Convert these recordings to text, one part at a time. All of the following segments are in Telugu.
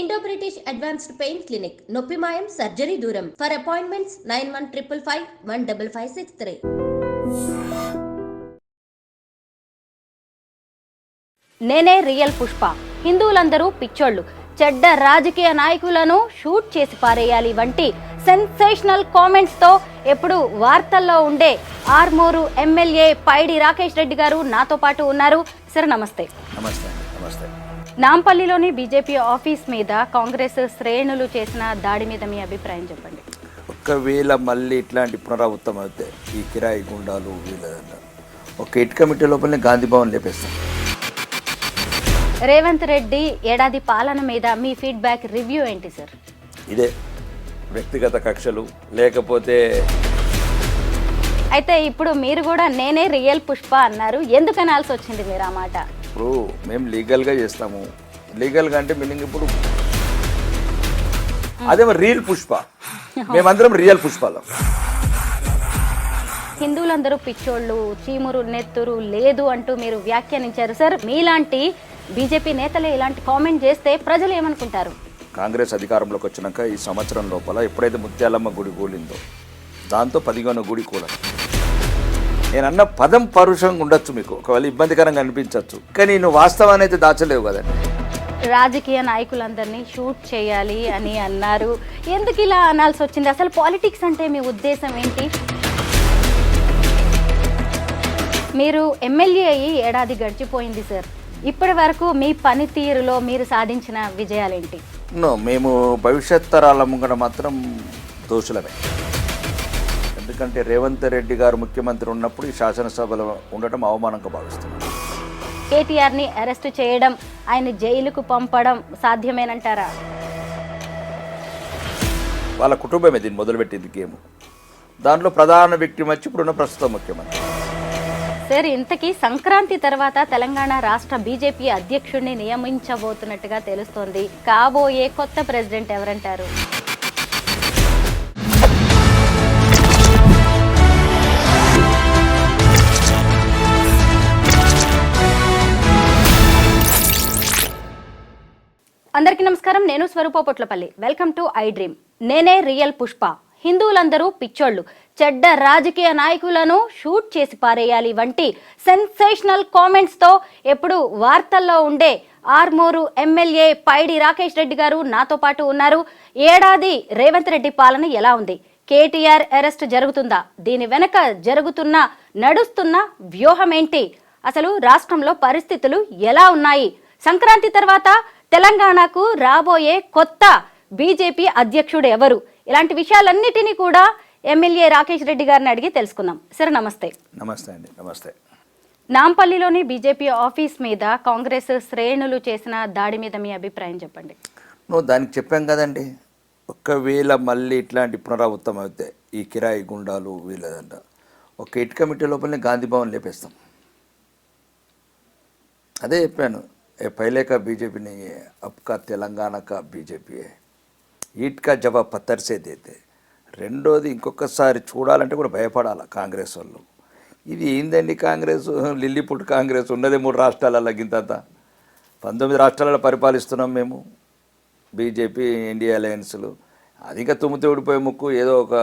Indo British advanced pain clinic నొప్పి మాయం సర్జరీ దూరం ఫర్ అపాయింట్మెంట్స్ 9155515563. నేనే రియల్ పుష్ప. హిందువులందరూ పిచ్చోళ్ళు, చెడ్డ రాజకీయ నాయకులను షూట్ చేసి పారేయాలి వంటి సెన్సేషనల్ కామెంట్స్ తో ఎప్పుడు వార్తల్లో ఉండే ఆర్మూరు ఎమ్మెల్యే పైడి రాకేష్ రెడ్డి గారు నాతో పాటు ఉన్నారు. సార్ నమస్తే. నమస్తే. నాంపల్లిలోని బీజేపీ ఆఫీస్ మీద కాంగ్రెస్ శ్రేణులు చేసిన దాడి మీద మీ అభిప్రాయం చెప్పండి. ఒకవేళ మళ్ళీ ఇట్లాంటి పునరావృతం అయితే ఈ కిరాయి గుండాలు వీళ్ళ ఒక హిట్ కమిటీ లోపలనే గాంధీ భవన్ లేపేస్తాం. రేవంత్ రెడ్డి ఏడాది పాలన మీద మీ ఫీడ్బ్యాక్ రివ్యూ ఏంటి సార్? ఇదే వ్యక్తిగత కక్షలు లేకపోతే అయితే ఇప్పుడు మీరు కూడా నేనే రియల్ పుష్ప అన్నారు, ఎందుకు అనాల్సి వచ్చింది మీరు ఆ మాట? ఇప్పుడు మేము లీగల్గా చేస్తాము. లీగల్గా అంటే మీనింగ్ ఇప్పుడు అదేమో రియల్ పుష్ప, మేమందరం రియల్ పుష్పాలు. హిందువులందరూ పిచ్చోళ్ళు, చీమురు నెత్తురు లేదు అంటూ మీరు వ్యాఖ్యానించారు సార్. మీలాంటి బీజేపీ నేతలే ఇలాంటి కామెంట్ చేస్తే ప్రజలు ఏమనుకుంటారు? కాంగ్రెస్ అధికారంలోకి వచ్చినాక ఈ సంవత్సరం లోపల ఎప్పుడైతే ముత్యాలమ్మ గుడి కూలిందో దాంతో 11వ గుడి కూలదు. నేను అన్న పదం పరుషంగా ఉండొచ్చు, మీకు ఒకవేళ ఇబ్బందికరంగా అనిపించవచ్చు, కానీ నువ్వు వాస్తవాన్ని అయితే దాచలేవు కదండి. రాజకీయ నాయకులందరినీ షూట్ చేయాలి అని అన్నారు, ఎందుకు ఇలా అనాల్సి వచ్చింది? అసలు పాలిటిక్స్ అంటే మీ ఉద్దేశం ఏంటి? మీరు ఎమ్మెల్యే అయ్యి ఏడాది గడిచిపోయింది సార్. ఇప్పటి వరకు మీ పనితీరులో మీరు సాధించిన విజయాలేంటి? మేము భవిష్యత్ తరాల ముంగడ మాత్రం దోషులమే. ఎందుకంటే రేవంత్ రెడ్డి గారు ముఖ్యమంత్రి ఉన్నప్పుడు ఈ శాసనసభలో ఉండటం అవమానంగా భావిస్తున్నాం. కేటీఆర్ని అరెస్ట్ చేయడం, ఆయన జైలుకు పంపడం సాధ్యమేనంటారా? వాళ్ళ కుటుంబమే దీన్ని మొదలుపెట్టింది గేమ్. దాంట్లో ప్రధాన వ్యక్తి వచ్చి ఇప్పుడున్న ప్రస్తుత ముఖ్యమంత్రి. సార్, ఇంతకీ సంక్రాంతి తర్వాత తెలంగాణ రాష్ట్ర బీజేపీ అధ్యక్షుడిని నియమించబోతున్నట్టుగా తెలుస్తోంది. కాబోయే కొత్త ప్రెసిడెంట్ ఎవరంటారు? అందరికీ నమస్కారం, నేను Swaroopa Potlapalli. Welcome to I dream. నేనే రియల్ పుష్ప. హిందువులందరూ పిచ్చోళ్ళు, చెడ్డ రాజకీయ నాయకులను షూట్ చేసి పారేయాలి వంటి సెన్సేషనల్ కామెంట్స్ తో ఎప్పుడు వార్తల్లో ఉండే ఆర్మూరు ఎమ్మెల్యే పైడి రాకేష్ రెడ్డి గారు నాతో పాటు ఉన్నారు. ఏడాది రేవంత్ రెడ్డి పాలన ఎలా ఉంది? కేటీఆర్ అరెస్ట్ జరుగుతుందా? దీని వెనక నడుస్తున్న వ్యూహం ఏంటి? అసలు రాష్ట్రంలో పరిస్థితులు ఎలా ఉన్నాయి? సంక్రాంతి తర్వాత తెలంగాణకు రాబోయే కొత్త బీజేపీ అధ్యక్షుడు ఎవరు? ఇలాంటి విషయాలన్నిటినీ కూడా ఎమ్మెల్యే రాకేష్ రెడ్డి గారిని అడిగి తెలుసుకుందాం. సార్ నమస్తే. నమస్తే అండి. నమస్తే. నాంపల్లిలోని బీజేపీ ఆఫీస్ మీద కాంగ్రెస్ శ్రేణులు చేసిన దాడి మీద మీ అభిప్రాయం చెప్పండి. దానికి చెప్పాం కదండి, ఒకవేళ మళ్ళీ ఇట్లాంటి పునరావృతం అయితే ఈ కిరాయి గుండాలు వీళ్ళదంట ఒక హిట్ కమిటీ లోపలనే గాంధీ భవన్ లేపేస్తాం. అదే చెప్పాను, पहले का बीजेपी नहीं है, अब का तेलंगाना का बीजेपी है. ఈట్ కా జవాబ్ పత్తర్ సే దేతే. రెండోది ఇంకొకసారి చూడాలంటే కూడా భయపడాలి కాంగ్రెస్ వాళ్ళు. ఇది ఏందండి కాంగ్రెస్, లిల్లీపుట్ కాంగ్రెస్ ఉన్నదే 3 రాష్ట్రాలలో, గింతంత 19 రాష్ట్రాలలో పరిపాలిస్తున్నాం మేము. బీజేపీ ఎన్డీఏ అలయన్స్లు అది ఇంకా తుమ్మితే ఊడిపోయే ముక్కు. ఏదో ఒక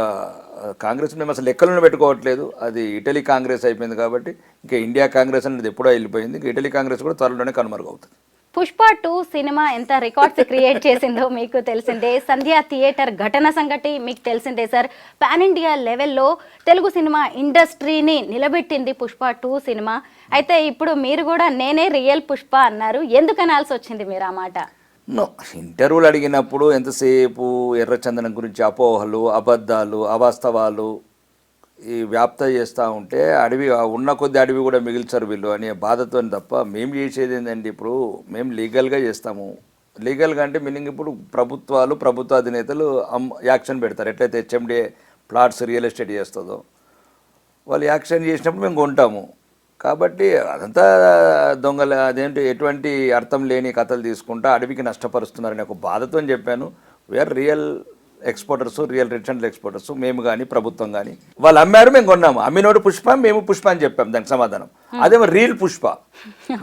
కాంగ్రెస్ మేము అసలు లెక్కలను పెట్టుకోవట్లేదు. అది ఇటలీ కాంగ్రెస్ అయిపోయింది కాబట్టి ఇంకా ఇండియా కాంగ్రెస్ అనేది ఎప్పుడో వెళ్ళిపోయింది. ఇంకా ఇటలీ కాంగ్రెస్ కూడా త్వరలోనే కనుమరుగవుతుంది. పుష్ప 2 సినిమా ఎంత రికార్డ్స్ క్రియేట్ చేసిందో మీకు తెలిసిందే. సంధ్యా థియేటర్ ఘటన సంగతి మీకు తెలిసిందే సార్. పాన్ ఇండియా లెవెల్లో తెలుగు సినిమా ఇండస్ట్రీని నిలబెట్టింది పుష్ప 2 సినిమా. అయితే ఇప్పుడు మీరు కూడా నేనే రియల్ పుష్ప అన్నారు, ఎందుకు అనాల్సి వచ్చింది మీరు ఆ మాట? ఇంటర్వ్యూలు అడిగినప్పుడు ఎంతసేపు ఎర్రచందనం గురించి అపోహలు, అబద్ధాలు, అవాస్తవాలు ఈ వ్యాప్త చేస్తూ ఉంటే అడవి ఉన్న కొద్ది అడవి కూడా మిగిల్చారు వీళ్ళు అనే బాధతో తప్ప మేము చేసేది ఏంటండి. ఇప్పుడు మేము లీగల్గా చేస్తాము. లీగల్గా అంటే మీనింగ్ ఇప్పుడు ప్రభుత్వ అధినేతలు యాక్షన్ పెడతారు. ఎట్లయితే హెచ్ఎండి ప్లాట్స్ రియల్ ఎస్టేట్ చేస్తుందో వాళ్ళు యాక్షన్ చేసినప్పుడు మేము కొంటాము. కాబట్టి అదంతా దొంగల అదేంటి ఎటువంటి అర్థం లేని కథలు తీసుకుంటా అడవికి నష్టపరుస్తున్నారని ఒక బాధతో చెప్పాను. We are real exporters, real rich and exporters. మేము కానీ ప్రభుత్వం కానీ వాళ్ళు అమ్మారు, మేము కొన్నాము. అమ్మినోడు పుష్ప, మేము పుష్ప అని చెప్పాము. దానికి సమాధానం అదేమో రియల్ పుష్ప,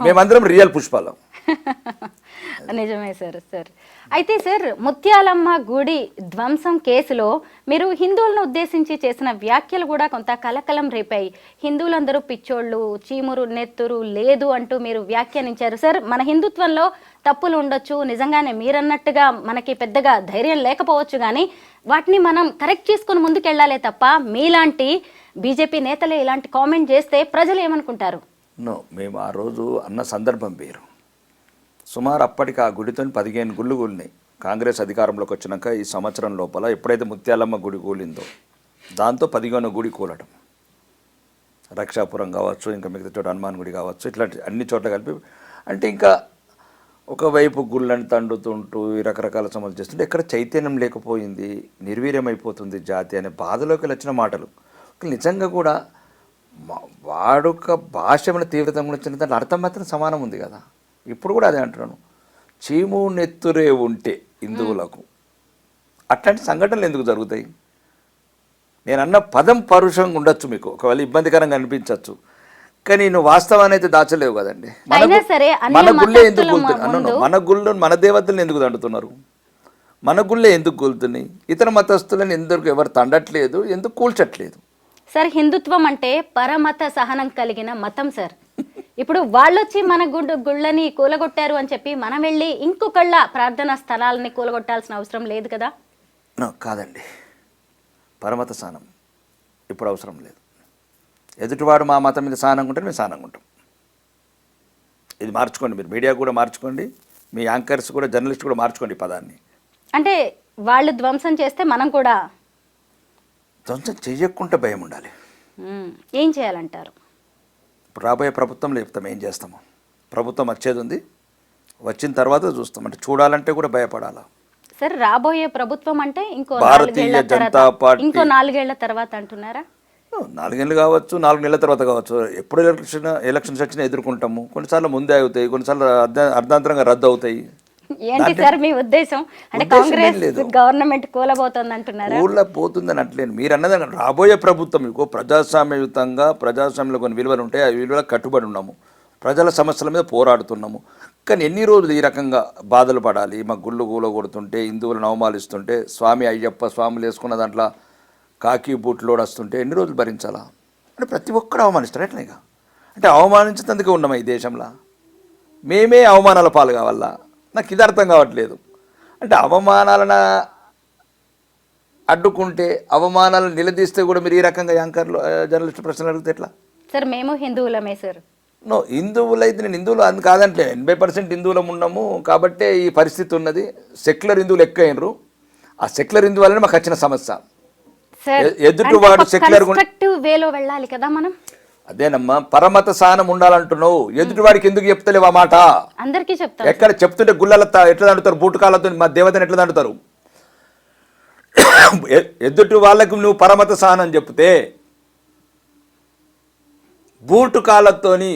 మేమందరం రియల్ పుష్పాలం. నిజమే సార్. అయితే సార్ ముత్యాలమ్మ గుడి ధ్వంసం కేసులో మీరు హిందువులను ఉద్దేశించి చేసిన వ్యాఖ్యలు కూడా కొంత కలకలం రేపాయి. హిందువులందరూ పిచ్చోళ్ళు, చీమురు నెత్తురు లేదు అంటూ మీరు వ్యాఖ్యానించారు. సార్, మన హిందుత్వంలో తప్పులు ఉండొచ్చు, నిజంగానే మీరన్నట్టుగా మనకి పెద్దగా ధైర్యం లేకపోవచ్చు, కానీ వాటిని మనం కరెక్ట్ చేసుకుని ముందుకెళ్లాలే తప్ప మీలాంటి బీజేపీ నేతలే ఇలాంటి కామెంట్ చేస్తే ప్రజలు ఏమనుకుంటారు? మేము ఆ రోజు అన్న సందర్భం వేరు. సుమారు అప్పటికి ఆ గుడితో 15 గుళ్ళు కూలినాయి. కాంగ్రెస్ అధికారంలోకి వచ్చినాక ఈ సంవత్సరం లోపల ఎప్పుడైతే ముత్యాలమ్మ గుడి కూలిందో దాంతో 15 గుడి కూలడం, రక్షాపురం కావచ్చు, ఇంకా మిగతా చోట హనుమాన్ గుడి కావచ్చు, ఇట్లాంటి అన్ని చోట్ల కలిపి. అంటే ఇంకా ఒకవైపు గుళ్ళని తండుతుంటూ ఈ రకరకాల సమస్యలు చేస్తుంటే ఎక్కడ చైతన్యం లేకపోయింది, నిర్వీర్యమైపోతుంది జాతి అనే బాధలోకి వచ్చిన మాటలు. నిజంగా కూడా వాడుక భాష ఏమైనా తీవ్రతంగా వచ్చిన దాంట్లో అర్థం మాత్రం సమానం ఉంది కదా. ఇప్పుడు కూడా అదే అంటున్నాను, చీము నెత్తురే ఉంటే హిందువులకు అట్లాంటి సంఘటనలు ఎందుకు జరుగుతాయి? నేను అన్న పదం పరుషంగా ఉండొచ్చు, మీకు ఒకవేళ ఇబ్బందికరంగా అనిపించవచ్చు, కానీ నువ్వు వాస్తవాన్ని అయితే దాచలేవు కదండి. మన గుళ్ళే ఎందుకు కూలుతున్నాయి? మన గుళ్ళు మన దేవతలను ఎందుకు తండుతున్నారు? మన గుళ్ళే ఎందుకు కూలుతున్నాయి? ఇతర మతస్థులను ఎందుకు ఎవరు తండట్లేదు, ఎందుకు కూల్చట్లేదు? సార్, హిందుత్వం అంటే పరమత సహనం కలిగిన మతం సార్. ఇప్పుడు వాళ్ళొచ్చి మన గుళ్ళని కూలగొట్టారు అని చెప్పి మనం వెళ్ళి ఇంకొకళ్ళ ప్రార్థనా స్థలాలని కూలగొట్టాల్సిన అవసరం లేదు కదా. కాదండి, పరమత సహనం ఇప్పుడు అవసరం లేదు. ఎదుటివాడు మా మతం మీద సహనంగా ఉంటే మేము సహనంగా ఉంటాం. ఇది మార్చుకోండి, మీరు మీడియా కూడా మార్చుకోండి, మీ యాంకర్స్ కూడా, జర్నలిస్ట్ కూడా మార్చుకోండి ఈ పదాన్ని. అంటే వాళ్ళు ధ్వంసం చేస్తే మనం కూడా ధ్వంసం చేయకుండా భయం ఉండాలి. ఏం చేయాలంటారు? ఇప్పుడు రాబోయే ప్రభుత్వంలో చెప్తాం ఏం చేస్తాము. ప్రభుత్వం వచ్చేది ఉంది, వచ్చిన తర్వాత చూస్తాం. అంటే చూడాలంటే కూడా భయపడాలా సార్? రాబోయే ప్రభుత్వం అంటే ఇంకో భారతీయ జనతా పార్టీ 4 ఏళ్ల తర్వాత అంటున్నారా? 4 ఏళ్ళు కావచ్చు, 4 నెలల తర్వాత కావచ్చు. ఎప్పుడు ఎలక్షన్స్ వచ్చినా ఎదుర్కొంటాము. కొన్నిసార్లు ముందే అవుతాయి, కొన్నిసార్లు అర్ధాంతరంగా రద్దు అవుతాయి. ఏంటి సార్ మీ ఉద్దేశం? అంటే కాంగ్రెస్ గవర్నమెంట్ కూలబోతుంది అంటున్నారా? కూలబోతుందని అట్లేదు. మీరు అన్నది రాబోయే ప్రభుత్వం మీకు ప్రజాస్వామ్యయుతంగా, ప్రజాస్వామ్యంలో కొన్ని విలువలు ఉంటాయి, ఆ విలువలకు కట్టుబడి ఉన్నాము, ప్రజల సమస్యల మీద పోరాడుతున్నాము. కానీ ఎన్ని రోజులు ఈ రకంగా బాధలు పడాలి? మా గుళ్ళు కూలగొడుతుంటే, హిందువులను అవమానిస్తుంటే, స్వామి అయ్యప్ప స్వాములు వేసుకున్న దాంట్లో కాకి బూట్లోడు వస్తుంటే ఎన్ని రోజులు భరించాలా? అంటే ప్రతి ఒక్కరు అవమానిస్తారు ఎట్లా? అంటే అవమానించేందుకే ఉన్నామా ఈ దేశంలో? మేమే అవమానాల పాలు కావాలా? నాకు ఇది అర్థం కావట్లేదు. అంటే అవమానాలను అడ్డుకుంటే, అవమానాలను నిలదీస్తే కూడా మీరు ఈ రకంగా యాంకర్లు, జర్నలిస్టు ప్రశ్నలు అడిగితే ఎట్లా? సార్, మేము హిందువులమే సార్. హిందువులైతే నేను హిందువులు అందుకు కాదంటే 80% హిందువులం ఉన్నాము కాబట్టే ఈ పరిస్థితి ఉన్నది. సెక్యులర్ హిందువులు ఎక్కువైనరు. ఆ సెక్యులర్ హిందువు వల్లనే మాకు వచ్చిన సమస్య. ఎదుటివాడు సెక్యులర్ వేలో వెళ్ళాలి కదా మనం. అదేనమ్మా, పరమత సహనం ఉండాలంటున్నావు. ఎదుటివాడికి ఎందుకు చెప్తలేవు ఆ మాట? అందరికీ చెప్తా. ఎక్కడ చెప్తుంటే గుళ్ళ ఎట్లా దండుతారు? బూటకాలతో మా దేవతను ఎట్లా దండుతారు? ఎదుటి వాళ్ళకు నువ్వు పరమత సహనం చెప్తే బూటుకాలతోని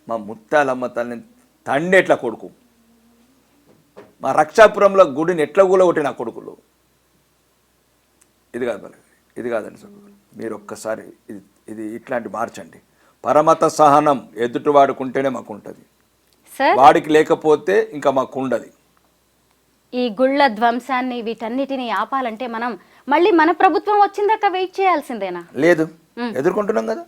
మా ముత్యాలమ్మ తల్లిని తండెట్ల కొడుకు, మా రక్షాపురంలో గుడిని ఎట్లా కూలగొట్టి నా కొడుకులు. ఇది కాదు, ఇది కాదండి. మీరు ఒక్కసారి ఇది ఇట్లాంటి మార్చండి. పరమత సహనం ఎదుటివాడుకుంటేనే మాకు ఉంటుంది, వాడికి లేకపోతే ఇంకా మాకు ఉండదు. ఈ గుళ్ళ ధ్వంసాన్ని వీటన్నిటిని ఆపాలంటే మనం మళ్ళీ మన ప్రభుత్వం వచ్చిందాక వెయిట్ చేయాల్సిందేనా? లేదు, ఎదుర్కొంటున్నాం కదా.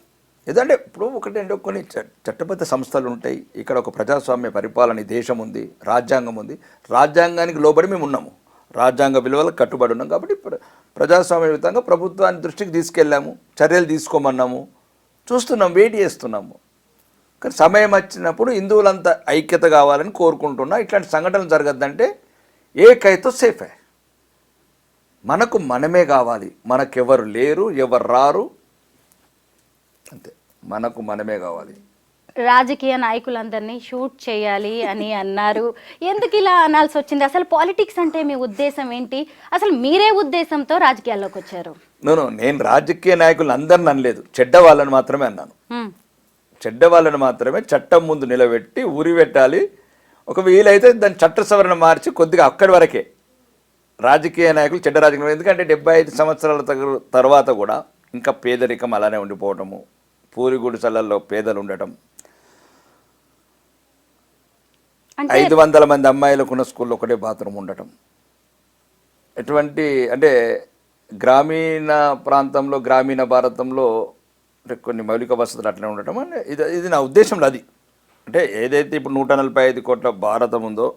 ఏదంటే ఇప్పుడు ఒకటంటే కొన్ని చట్టబద్ధ సంస్థలు ఉంటాయి. ఇక్కడ ఒక ప్రజాస్వామ్య పరిపాలన దేశం ఉంది, రాజ్యాంగం ఉంది. రాజ్యాంగానికి లోబడి మేము ఉన్నాము, రాజ్యాంగ విలువలకు కట్టుబడి ఉన్నాం. కాబట్టి ప్రజాస్వామ్యయుతంగా ప్రభుత్వాన్ని దృష్టికి తీసుకెళ్ళాము, చర్యలు తీసుకోమన్నాము, చూస్తున్నాం, వెయిట్ చేస్తున్నాము. కానీ సమయం వచ్చినప్పుడు హిందువులంతా ఐక్యత కావాలని కోరుకుంటున్నా. ఇట్లాంటి సంఘటనలు జరగద్దంటే ఏకైతో సేఫే. మనకు మనమే కావాలి, మనకెవరు లేరు, ఎవరు రారు, అంతే. మనకు మనమే కావాలి. రాజకీయ నాయకులందరినీ షూట్ చేయాలి అని అన్నారు. ఎందుకు ఇలా అనాల్సి వచ్చింది? అసలు పాలిటిక్స్ అంటే మీ ఉద్దేశం ఏంటి? అసలు మీరే ఉద్దేశంతో రాజకీయాల్లోకి వచ్చారు? నేను రాజకీయ నాయకులను అందరిని అనలేదు, చెడ్డ వాళ్ళని మాత్రమే అన్నాను. చెడ్డ వాళ్ళని మాత్రమే చట్టం ముందు నిలబెట్టి ఉరి పెట్టాలి. ఒక వీలైతే దాని చట్ట సవరణ మార్చి కొద్దిగా అక్కడి వరకే రాజకీయ నాయకులు చెడ్డ రాజకీయ. ఎందుకంటే 75 సంవత్సరాల తర్వాత కూడా ఇంకా పేదరికం అలానే ఉండిపోవటము, పూరి గుడిసెలలో పేదలు ఉండటం, అంటే 500 మంది అమ్మాయిలకున్న స్కూల్లో ఒకటే బాత్రూమ్ ఉండటం, ఎటువంటి అంటే గ్రామీణ ప్రాంతంలో గ్రామీణ భారతంలో అంటే కొన్ని మౌలిక వసతులు అట్లా ఉండటం అంటే ఇది నా ఉద్దేశంలో. అది అంటే ఏదైతే ఇప్పుడు 145 కోట్ల భారతం ఉందో,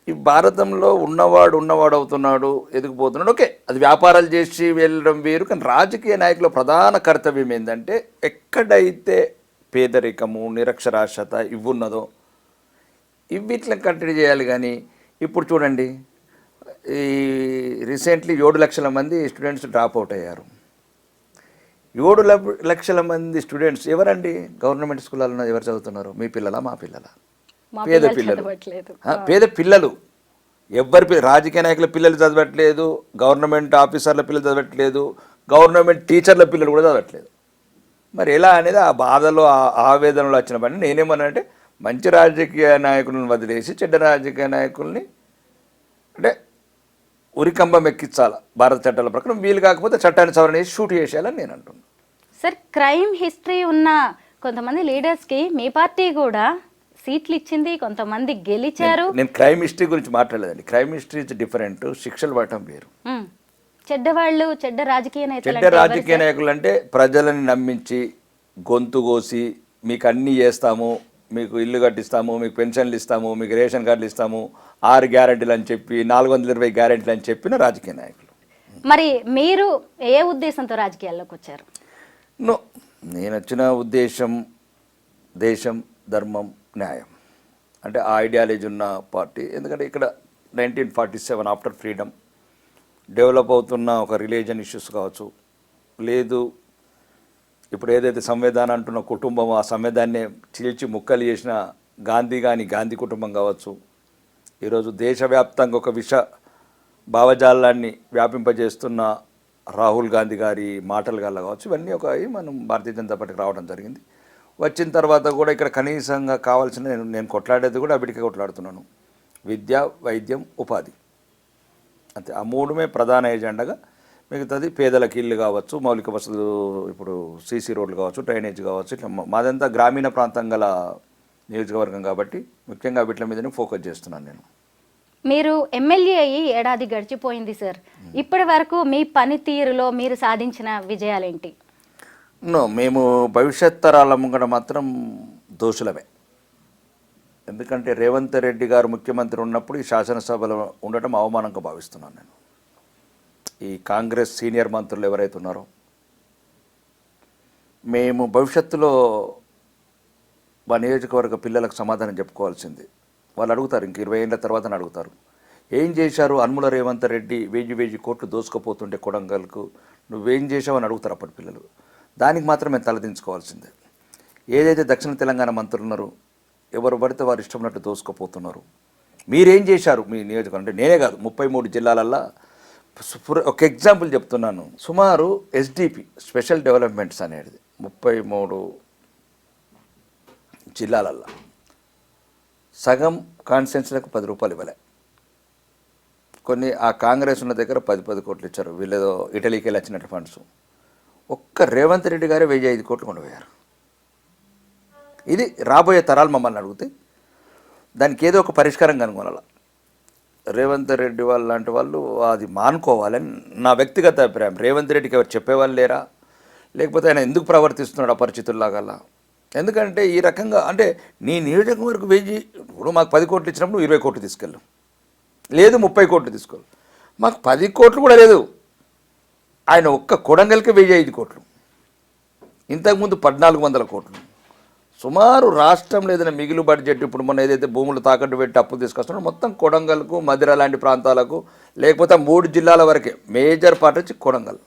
ఈ భారతంలో ఉన్నవాడు అవుతున్నాడు, ఎదిగిపోతున్నాడు, ఓకే, అది వ్యాపారాలు చేసి వెళ్ళడం వేరు. కానీ రాజకీయ నాయకుల ప్రధాన కర్తవ్యం ఏంటంటే ఎక్కడైతే పేదరికము, నిరక్షరాస్యత ఇవ్వున్నదో ఇవిట్లా కట్టడి చేయాలి. కానీ ఇప్పుడు చూడండి, ఈ రీసెంట్లీ 7 లక్షల మంది స్టూడెంట్స్ డ్రాప్ అవుట్ అయ్యారు. 7 లక్షల మంది స్టూడెంట్స్ ఎవరండి? గవర్నమెంట్ స్కూళ్ళలో ఎవరు చదువుతున్నారు? మీ పిల్లలా, మా పిల్లలా? పేద పిల్లలు. పేద పిల్లలు రాజకీయ నాయకుల పిల్లలు చదవట్లేదు, గవర్నమెంట్ ఆఫీసర్ల పిల్లలు చదవట్లేదు, గవర్నమెంట్ టీచర్ల పిల్లలు కూడా చదవట్లేదు. మరి ఎలా అనేది ఆ బాధలో ఆవేదనలో వచ్చిన పని. నేనేమన్నానంటే మంచి రాజకీయ నాయకులను వదిలేసి చెడ్డ రాజకీయ నాయకుల్ని అంటే ఉరికంబం ఎక్కించాలి భారత చట్టాల ప్రకారం. వీలు కాకపోతే చట్టాన్ని సవరణ చేసి షూట్ చేసేయాలని నేను అంటున్నాను. సార్, క్రైమ్ హిస్టరీ ఉన్న కొంతమంది లీడర్స్కి మీ పార్టీ కూడా సీట్లు ఇచ్చింది, కొంతమంది గెలిచారు. నేను క్రైమ్ హిస్టరీ గురించి మాట్లాడలేదండి. క్రైమ్ హిస్టరీ ఇస్ డిఫరెంట్, శిక్షలు పడటం వేరు. చెడ్డవాళ్ళు, చెడ్డ రాజకీయ నాయకులు అంటే ప్రజలని నమ్మించి గొంతు కోసి మీకు అన్నీ చేస్తాము, మీకు ఇల్లు కట్టిస్తాము, మీకు పెన్షన్లు ఇస్తాము, మీకు రేషన్ కార్డులు ఇస్తాము, 6 గ్యారెంటీలు అని చెప్పి 420 గ్యారెంటీలు అని చెప్పిన రాజకీయ నాయకులు. మరి మీరు ఏ ఉద్దేశంతో రాజకీయాల్లోకి వచ్చారు? నేను వచ్చిన ఉద్దేశం దేశం, ధర్మం, న్యాయం అంటే ఆ ఐడియాలజీ ఉన్న పార్టీ. ఎందుకంటే ఇక్కడ 1947 ఆఫ్టర్ ఫ్రీడమ్ డెవలప్ అవుతున్న ఒక రిలీజియన్ ఇష్యూస్ కావచ్చు, లేదు ఇప్పుడు ఏదైతే సంవిధానం అంటున్న కుటుంబం, ఆ సంవిధాన్ని చీల్చి ముక్కలు చేసిన గాంధీ కుటుంబం కావచ్చు, ఈరోజు దేశవ్యాప్తంగా ఒక భావజాలాన్ని వ్యాపింపజేస్తున్న రాహుల్ గాంధీ గారి మాటలు గల్ల కావచ్చు, ఇవన్నీ మనం భారతీయ జనతా పార్టీకి రావడం జరిగింది. వచ్చిన తర్వాత కూడా ఇక్కడ కనీసంగా కావాల్సిన నేను కొట్లాడేది కూడా అవిటికే కొట్లాడుతున్నాను. విద్య, వైద్యం, ఉపాధి, అంతే. ఆ 3 ప్రధాన ఎజెండాగా. మిగతాది పేదలకు ఇల్లు కావచ్చు, మౌలిక వసతులు, ఇప్పుడు సీసీ రోడ్లు కావచ్చు, డ్రైనేజ్ కావచ్చు, ఇట్లా మాదంతా గ్రామీణ ప్రాంతం గల నియోజకవర్గం కాబట్టి ముఖ్యంగా వీటి మీదనే ఫోకస్ చేస్తున్నాను నేను. మీరు ఎమ్మెల్యే అయ్యి ఏడాది గడిచిపోయింది సార్. ఇప్పటి వరకు మీ పనితీరులో మీరు సాధించిన విజయాలేంటి? మేము భవిష్యత్ తరాల ముంగడ మాత్రం దోషులమే. ఎందుకంటే రేవంత్ రెడ్డి గారు ముఖ్యమంత్రి ఉన్నప్పుడు ఈ శాసనసభలో ఉండటం అవమానంగా భావిస్తున్నాను నేను. ఈ కాంగ్రెస్ సీనియర్ మంత్రులు ఎవరైతే ఉన్నారో, మేము భవిష్యత్తులో మా నియోజకవర్గ పిల్లలకు సమాధానం చెప్పుకోవాల్సింది. వాళ్ళు అడుగుతారు, ఇంక 20 ఏళ్ళ తర్వాత అడుగుతారు, ఏం చేశారు అనుముల రేవంత్ రెడ్డి 1000 కోట్లు దోసుకుపోతుంటే కొడంగల్కు, నువ్వేం చేసావని అడుగుతారు అప్పటి పిల్లలు. దానికి మాత్రం మేము తలదించుకోవాల్సిందే. ఏదైతే దక్షిణ తెలంగాణ మంత్రులు ఉన్నారో ఎవరు పడితే వారు ఇష్టమైనట్టు దోసుకుపోతున్నారు, మీరేం చేశారు మీ నియోజకవర్గం అంటే నేనే కాదు 33 జిల్లాలల్లో. ఒక ఎగ్జాంపుల్ చెప్తున్నాను. సుమారు ఎస్డిపి స్పెషల్ డెవలప్మెంట్స్ అనేది 33 జిల్లాలల్లో సగం కాన్స్టిట్యున్సీలకు 10 రూపాయలు ఇవ్వలే. కొన్ని ఆ కాంగ్రెస్ ఉన్న దగ్గర 10 కోట్లు ఇచ్చారు, వీళ్ళేదో ఇటలీకి వెళ్ళి వచ్చినట్టు ఫండ్స్. ఒక్క రేవంత్ రెడ్డి గారే 1005 కోట్లు కొండపోయారు. ఇది రాబోయే తరాలు మమ్మల్ని అడిగితే దానికి ఏదో ఒక పరిష్కారం కనుగొనాలి. రేవంత్ రెడ్డి వాళ్ళు లాంటి వాళ్ళు అది మానుకోవాలని నా వ్యక్తిగత అభిప్రాయం. రేవంత్ రెడ్డికి ఎవరు చెప్పేవాళ్ళు లేరా, లేకపోతే ఆయన ఎందుకు ప్రవర్తిస్తున్నాడు అపరిచితుల్లాగల్లా? ఎందుకంటే ఈ రకంగా అంటే నీ నియోజకవర్గం 1000, ఇప్పుడు మాకు 10 కోట్లు ఇచ్చినప్పుడు 20 కోట్లు తీసుకెళ్ళు, లేదు 30 కోట్లు తీసుకోవాలి. మాకు 10 కోట్లు కూడా లేదు. ఆయన ఒక్క కొడంగల్కి 1005 కోట్లు, ఇంతకుముందు 1400 కోట్లు. సుమారు రాష్ట్రంలో ఏదైనా మిగులు బడ్జెట్ ఇప్పుడు మొన్న ఏదైతే భూములు తాకట్టు పెట్టి అప్పులు తీసుకొస్తున్నారో మొత్తం కొడంగల్కు, మధిర లాంటి ప్రాంతాలకు, లేకపోతే 3 జిల్లాల వరకే మేజర్ పార్ట్ వచ్చి కొడంగల్.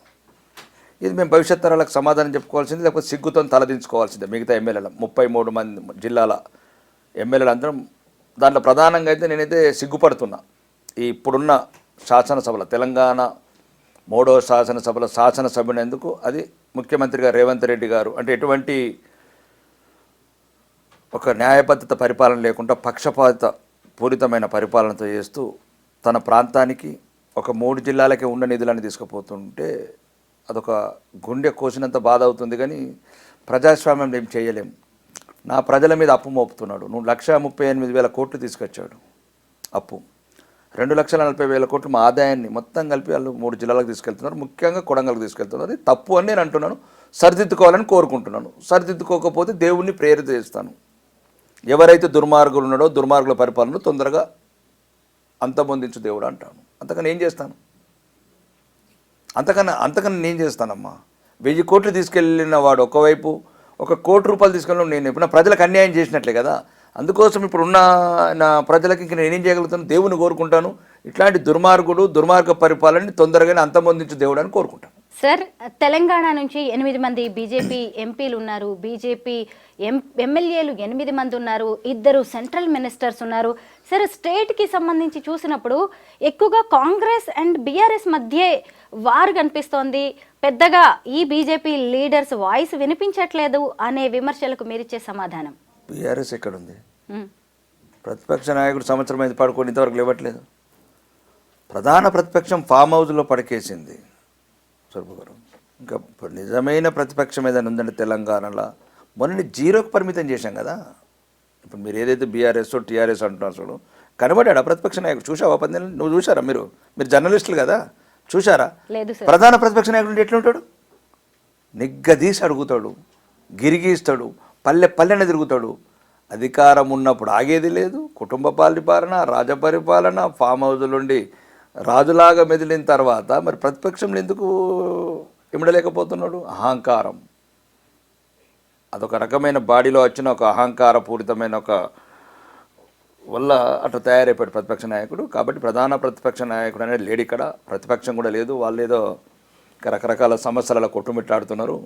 ఇది మేము భవిష్యత్ తరాలకు సమాధానం చెప్పుకోవాల్సింది, లేకపోతే సిగ్గుతో తలదించుకోవాల్సిందే. మిగతా ఎమ్మెల్యేలు 33 జిల్లాల ఎమ్మెల్యేలు అందరం దాంట్లో ప్రధానంగా అయితే నేనైతే సిగ్గుపడుతున్నా. ఇప్పుడున్న శాసనసభలో తెలంగాణ 3వ శాసనసభలో శాసనసభ్యునందుకు అది ముఖ్యమంత్రిగా రేవంత్ రెడ్డి గారు అంటే ఎటువంటి ఒక న్యాయబద్ధత పరిపాలన లేకుండా పక్షపాత పూరితమైన పరిపాలనతో చేస్తూ తన ప్రాంతానికి ఒక 3 జిల్లాలకే ఉన్న నిధులను తీసుకుపోతుంటే అదొక గుండె కోసినంత బాధ అవుతుంది. కానీ ప్రజాస్వామ్యం ఏం చేయలేము. నా ప్రజల మీద అప్పు మోపుతున్నాడు. నువ్వు 1,38,000 కోట్లు తీసుకొచ్చాడు అప్పు. 2,40,000 కోట్లు మా ఆదాయాన్ని మొత్తం కలిపి వాళ్ళు 3 జిల్లాలకు తీసుకెళ్తున్నారు, ముఖ్యంగా కొడంగల్కి తీసుకెళ్తున్నారు. అది తప్పు అని నేను అంటున్నాను. సరిదిద్దుకోవాలని కోరుకుంటున్నాను. సరిదిద్దుకోకపోతే దేవుణ్ణి ప్రేరిత చేస్తాను. ఎవరైతే దుర్మార్గులు ఉన్నాడో దుర్మార్గుల పరిపాలన తొందరగా అంతమొందించు దేవుడు అంటాను. అంతకన్నా ఏం చేస్తాను? అంతకన్నా నేను చేస్తానమ్మా. 1000 కోట్లు తీసుకెళ్ళిన వాడు ఒకవైపు, 1 కోటి రూపాయలు తీసుకెళ్ళిన నేను ఎప్పుడు ప్రజలకు అన్యాయం చేసినట్లే కదా. అందుకోసం ఇప్పుడు ఉన్న నా ప్రజలకి ఇంక నేనేం చేయగలుగుతాను? దేవుని కోరుకుంటాను. ఇట్లాంటి దుర్మార్గ పరిపాలనని తొందరగానే అంతమొందించు దేవుడు అని కోరుకుంటాను. సార్, తెలంగాణ నుంచి 8 మంది బీజేపీ ఎంపీలు ఉన్నారు, బీజేపీ ఎమ్మెల్యేలు 8 మంది ఉన్నారు, 2 సెంట్రల్ మినిస్టర్స్ ఉన్నారు. సరే, స్టేట్కి సంబంధించి చూసినప్పుడు ఎక్కువగా కాంగ్రెస్ అండ్ బీఆర్ఎస్ మధ్య వారు కనిపిస్తోంది. పెద్దగా ఈ బీజేపీ లీడర్స్ వాయిస్ వినిపించట్లేదు అనే విమర్శలకు మీరిచ్చే సమాధానం? బీఆర్ఎస్ ఎక్కడుంది? ప్రతిపక్ష నాయకుడు సంవత్సరం అయితే పడుకొని ఇంతవరకు లేవట్లేదు. ప్రధాన ప్రతిపక్షం ఫామ్ హౌస్లో పడకేసింది స్వరూప గారు. ఇంకా నిజమైన ప్రతిపక్షం ఏదైనా ఉందంటే తెలంగాణలో మొన్న 0కు పరిమితం చేశాం కదా. ఇప్పుడు మీరు ఏదైతే బీఆర్ఎస్ టీఆర్ఎస్ అంటున్నారు చూడు, కనబడ్డా ప్రతిపక్ష నాయకుడు? చూసావా 10 నెలలు? నువ్వు చూసారా? మీరు జర్నలిస్టులు కదా, చూసారా? ప్రధాన ప్రతిపక్ష నాయకుడు ఎట్లుంటాడు? నిగ్గదీసి అడుగుతాడు, గిరిగీస్తాడు, పల్లెనే తిరుగుతాడు. అధికారం ఉన్నప్పుడు ఆగేది లేదు. కుటుంబ పరిపాలన, రాజపరిపాలన, ఫామ్ హౌజులుండి రాజులాగా మెదిలిన తర్వాత మరి ప్రతిపక్షంలో ఎందుకు ఇమడలేకపోతున్నాడు? అహంకారం. అదొక రకమైన బాడీలో వచ్చిన ఒక అహంకారపూరితమైన ఒక వల్ల అట్లా తయారైపోయాడు ప్రతిపక్ష నాయకుడు. కాబట్టి ప్రధాన ప్రతిపక్ష నాయకుడు అనేది లేడు ఇక్కడ. ప్రతిపక్షం కూడా లేదు. వాళ్ళు ఏదో రకరకాల సమస్యలలో కొట్టుమిట్టాడుతున్నారు.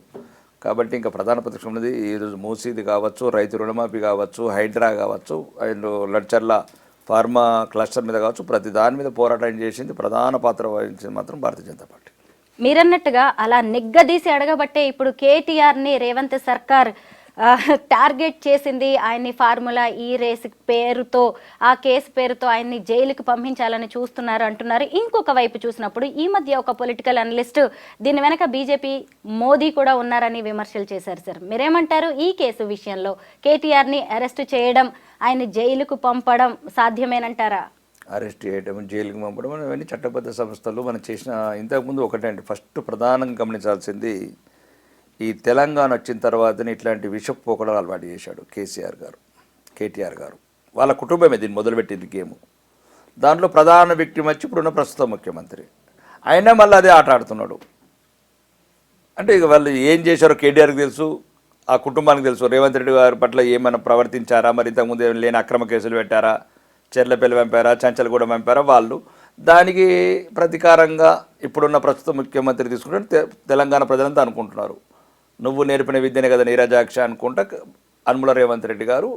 కాబట్టి ఇంకా ప్రధాన ప్రతిపక్షం ఉన్నది ఈరోజు మూసీది కావచ్చు, రైతు రుణమాఫీ కావచ్చు, హైడ్రా కావచ్చు, అండ్ లడ్చర్ల ఫార్మా క్లస్టర్ మీద కావచ్చు, ప్రతి దాని మీద పోరాటం చేసింది, ప్రధాన పాత్ర వహించింది మాత్రం భారతీయ జనతా పార్టీ. మీరన్నట్టుగా అలా నిగ్గదీసి అడగబట్టే ఇప్పుడు కేటీఆర్ని రేవంత్ సర్కార్ టార్గెట్ చేసింది. ఆయన్ని ఫార్ములా ఈ రేస్ పేరుతో, ఆ కేసు పేరుతో ఆయన్ని జైలుకి పంపించాలని చూస్తున్నారు అంటున్నారు. ఇంకొక వైపు చూసినప్పుడు ఈ మధ్య ఒక పొలిటికల్ అనలిస్ట్ దీని వెనక బీజేపీ మోదీ కూడా ఉన్నారని విమర్శలు చేశారు. సార్, మీరేమంటారు? ఈ కేసు విషయంలో కేటీఆర్ని అరెస్ట్ చేయడం, ఆయన్ని జైలుకు పంపడం సాధ్యమేనంటారా? అరెస్ట్ చేయడం, జైలుకి పంపడం అవన్నీ చట్టబద్ధ సంస్థలు మనం చేసిన. ఇంతకుముందు ఒకటే అండి, ఫస్ట్ ప్రధానంగా గమనించాల్సింది, ఈ తెలంగాణ వచ్చిన తర్వాతనే ఇట్లాంటి విషపు పోకడలు అలవాటు చేశాడు కేటీఆర్ గారు. వాళ్ళ కుటుంబమే దీన్ని మొదలుపెట్టింది గేమ్. దాంట్లో ప్రధాన వ్యక్తి వచ్చి ఇప్పుడున్న ప్రస్తుత ముఖ్యమంత్రి. అయినా మళ్ళీ అదే ఆట ఆడుతున్నాడు. అంటే ఇక వాళ్ళు ఏం చేశారో కేటీఆర్కి తెలుసు, ఆ కుటుంబానికి తెలుసు. రేవంత్ రెడ్డి గారి పట్ల ఏమైనా ప్రవర్తించారా, మరి ఇంతకుముందు లేని అక్రమ కేసులు పెట్టారా, చెర్లపల్లి పంపారా, చంచలగూడ పంపారా, వాళ్ళు దానికి ప్రతీకారంగా ఇప్పుడున్న ప్రస్తుత ముఖ్యమంత్రి తీసుకుంటే తెలంగాణ ప్రజలంతా అనుకుంటున్నారు నువ్వు నేర్పిన విద్యనే కదా నీరజాక్ష అనుకుంటా అనుముల రేవంత్ రెడ్డి గారు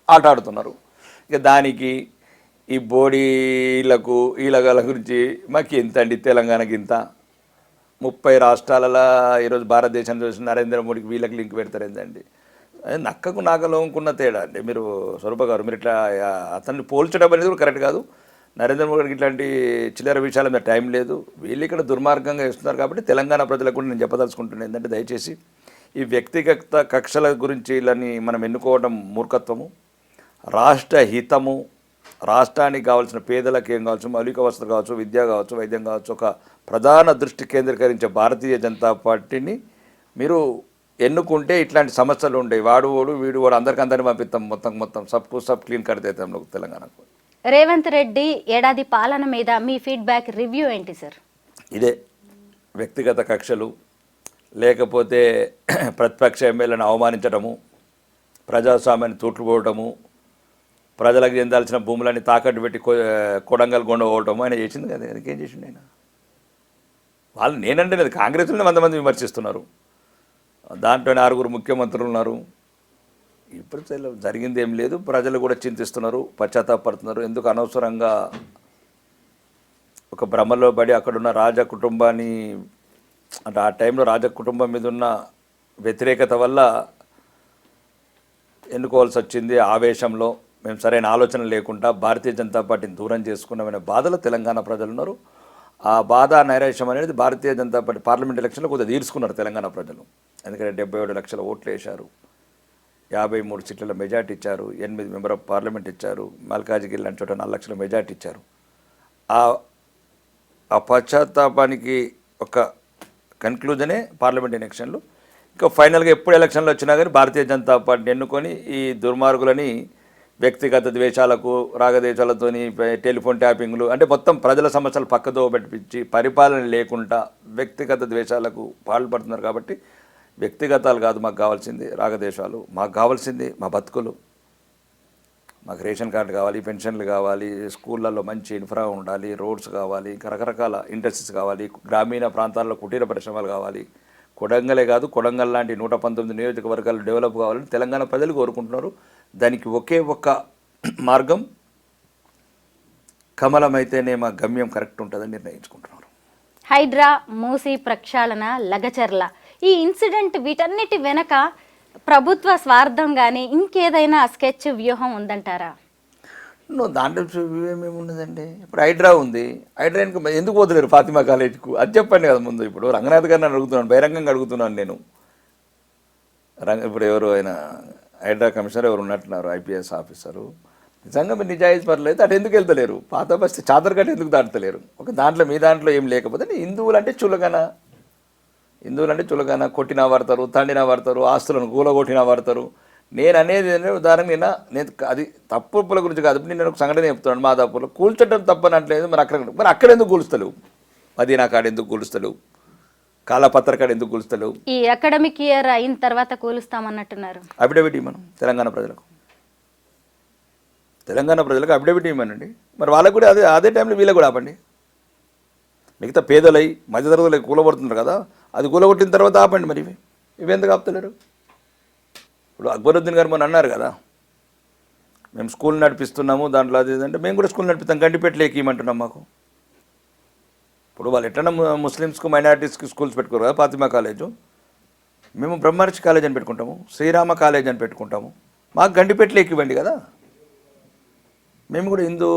ఆట ఆడుతున్నారు. ఇక దానికి ఈ బోడీలకు ఈలగాల గురించి మాకు ఎంత అండి, తెలంగాణకి ఇంత 30 రాష్ట్రాలలో ఈరోజు భారతదేశం చూసి నరేంద్ర మోడీకి వీళ్ళకి లింక్ పెడతారు ఏంటండి? నక్కకు నాగలోంకున్న తేడా అండి. మీరు స్వరూప గారు, మీరు ఇట్లా అతన్ని పోల్చడం అనేది కూడా కరెక్ట్ కాదు. నరేంద్ర మోడీ గారికి ఇట్లాంటి చిల్లర విషయాల మీద టైం లేదు. వీళ్ళు ఇక్కడ దుర్మార్గంగా ఇస్తున్నారు. కాబట్టి తెలంగాణ ప్రజలకు కూడా నేను చెప్పదలుచుకుంటున్నాను ఏంటంటే, దయచేసి ఈ వ్యక్తిగత కక్షల గురించి వీళ్ళని మనం ఎన్నుకోవడం మూర్ఖత్వము. రాష్ట్ర హితము, రాష్ట్రానికి కావాల్సిన పేదలకు ఏం కావచ్చు, మౌలిక వసతులు కావచ్చు, విద్య కావచ్చు, వైద్యం కావచ్చు, ఒక ప్రధాన దృష్టి కేంద్రీకరించే భారతీయ జనతా పార్టీని మీరు ఎన్నుకుంటే ఇట్లాంటి సమస్యలు ఉండేవి. వాడు వీడు అందరిని పంపిస్తాం, మొత్తం సబ్ క్లీన్ కడితేతాం తెలంగాణకు. రేవంత్ రెడ్డి ఏడాది పాలన మీద మీ ఫీడ్బ్యాక్, రివ్యూ ఏంటి సార్? ఇదే వ్యక్తిగత కక్షలు, లేకపోతే ప్రతిపక్ష ఎమ్మెల్యేలను అవమానించడము, ప్రజాస్వామ్యాన్ని తూట్లుపోవటము, ప్రజలకు చెందాల్సిన భూములన్నీ తాకట్టు పెట్టి కొడంగల్ కొండ పోవటము ఆయన చేసింది కదా. ఇంకేం చేసిండు ఆయన? వాళ్ళు నేనంటే లేదు, కాంగ్రెస్లోనే 100 మంది విమర్శిస్తున్నారు. దాంట్లో 6 ముఖ్యమంత్రులు ఉన్నారు. ఇప్పుడు జరిగింది ఏం లేదు. ప్రజలు కూడా చింతిస్తున్నారు, పశ్చాత్తాపడుతున్నారు. ఎందుకు అనవసరంగా ఒక భ్రమలో పడి అక్కడున్న రాజ కుటుంబాన్ని, అంటే ఆ టైంలో రాజ కుటుంబం మీద ఉన్న వ్యతిరేకత వల్ల ఎన్నుకోవాల్సి వచ్చింది. ఆవేశంలో మేము సరైన ఆలోచన లేకుండా భారతీయ జనతా పార్టీని దూరం చేసుకున్నామనే బాధలో తెలంగాణ ప్రజలు ఉన్నారు. ఆ బాధ, నైరాశ్యం అనేది భారతీయ జనతా పార్టీ పార్లమెంట్ ఎలక్షన్లో కొద్దిగా తీర్చుకున్నారు తెలంగాణ ప్రజలు. ఎందుకంటే 77 లక్షల ఓట్లు వేశారు. 53 సీట్ల మెజార్టీ ఇచ్చారు, 8 మెంబర్ ఆఫ్ పార్లమెంట్ ఇచ్చారు, మల్కాజిగిరి లాంటి చోట 4 లక్షల మెజార్టీ ఇచ్చారు. ఆ పశ్చాత్తాపానికి ఒక కన్క్లూజనే పార్లమెంట్ ఎలక్షన్లు. ఇంకా ఫైనల్గా ఎప్పుడు ఎలక్షన్లు వచ్చినా కానీ భారతీయ జనతా పార్టీని ఎన్నుకొని ఈ దుర్మార్గులని వ్యక్తిగత ద్వేషాలకు రాగద్వేషాలతోని టెలిఫోన్ ట్యాపింగ్లు అంటే మొత్తం ప్రజల సమస్యలు పక్కదో పెట్టించి పరిపాలన లేకుండా వ్యక్తిగత ద్వేషాలకు పాల్పడుతున్నారు. కాబట్టి వ్యక్తిగతాలు కాదు మాకు కావాల్సింది, రాగద్వేషాలు. మాకు కావాల్సింది మా బతుకులు. మాకు రేషన్ కార్డు కావాలి, పెన్షన్లు కావాలి, స్కూళ్ళల్లో మంచి ఇన్ఫ్రా ఉండాలి, రోడ్స్ కావాలి, ఇంకా రకరకాల ఇండస్ట్రీస్ కావాలి, గ్రామీణ ప్రాంతాల్లో కుటీర పరిశ్రమలు కావాలి. కొడంగలే కాదు, కొడంగల్ లాంటి 119 నియోజకవర్గాలు డెవలప్ కావాలని తెలంగాణ ప్రజలు కోరుకుంటున్నారు. దానికి ఒకే ఒక్క మార్గం, కమలం అయితేనే మా గమ్యం కరెక్ట్ ఉంటుందని నిర్ణయించుకుంటున్నారు. హైడ్రా, మూసి ప్రక్షాళన, లగచర్ల ఈ ఇన్సిడెంట్ వీటన్నిటి వెనక ప్రభుత్వ స్వార్థం కానీ ఇంకేదైనా స్కెచ్ వ్యూహం ఉందంటారా? దాంట్లో ఏమేమున్నదండి? ఇప్పుడు హైడ్రా ఉంది, హైడ్రా ఎందుకు పోతలేరు ఫాతిమా కాలేజీకు? అది చెప్పండి కదా ముందు. ఇప్పుడు రంగనాథ్ గారిని అడుగుతున్నాను, బహిరంగంగా అడుగుతున్నాను నేను. ఇప్పుడు ఎవరు ఆయన హైడ్రా కమిషనర్ ఎవరు ఉన్నట్టున్నారు, ఐపీఎస్ ఆఫీసరు. నిజంగా మీరు నిజాయితీ పర్లేదు, అటు ఎందుకు వెళ్తలేరు? పాత బస్తి చాదరగట్ట ఎందుకు దాటుతలేరు? ఒక దాంట్లో మీ దాంట్లో ఏం లేకపోతే హిందువులు అంటే చులకన, కొట్టినా పడతారు, తండినా పడతారు, ఆస్తులను కూలగొట్టినా పడతారు. నేను అనేది ఉదాహరణ నేను అది తప్పుల గురించి కాదు. నేను ఒక సంఘటన చెప్తున్నాను. మాదాపూర్లో కూల్చడం తప్పనట్లేదు. మరి అక్కడ ఎందుకు కూలుస్తలేవు? మదీనా కాడ ఎందుకు కూలుస్తలేవు? కాలాపత్ర కాడ ఎందుకు కూలుస్తలేవు? ఈ అకాడమిక్ ఇయర్ అయిన తర్వాత కూలుస్తామన్నట్టున్నారు. అఫిడవిట్ ఇవ్వను తెలంగాణ ప్రజలకు అఫిడవిట్ ఇవ్వనండి. మరి వాళ్ళకు కూడా అదే టైంలో వీళ్ళకు కూడా ఆపండి. మిగతా పేదలై మధ్యతరగతులై కూలబడుతున్నారు కదా, అది కూలగొట్టిన తర్వాత ఆపండి. మరి ఇవి ఎందుకు ఆపుతలేరు? ఇప్పుడు అక్బరుద్దీన్ గారు మొన్న అన్నారు కదా, మేము స్కూల్ నడిపిస్తున్నాము, దాంట్లో అది అంటే మేము కూడా స్కూల్ నడిపిస్తాం, గండిపేటలో ఎక్కిమంటున్నాం మాకు. ఇప్పుడు వాళ్ళు ఎట్లన్నా ముస్లిమ్స్కు మైనారిటీస్కి స్కూల్స్ పెట్టుకోరు కదా, ఫాతిమా కాలేజు. మేము బ్రహ్మర్షి కాలేజ్ అని పెట్టుకుంటాము, శ్రీరామ కాలేజ్ అని పెట్టుకుంటాము. మాకు గండిపేటలో ఎక్కివ్వండి కదా. మేము కూడా హిందూ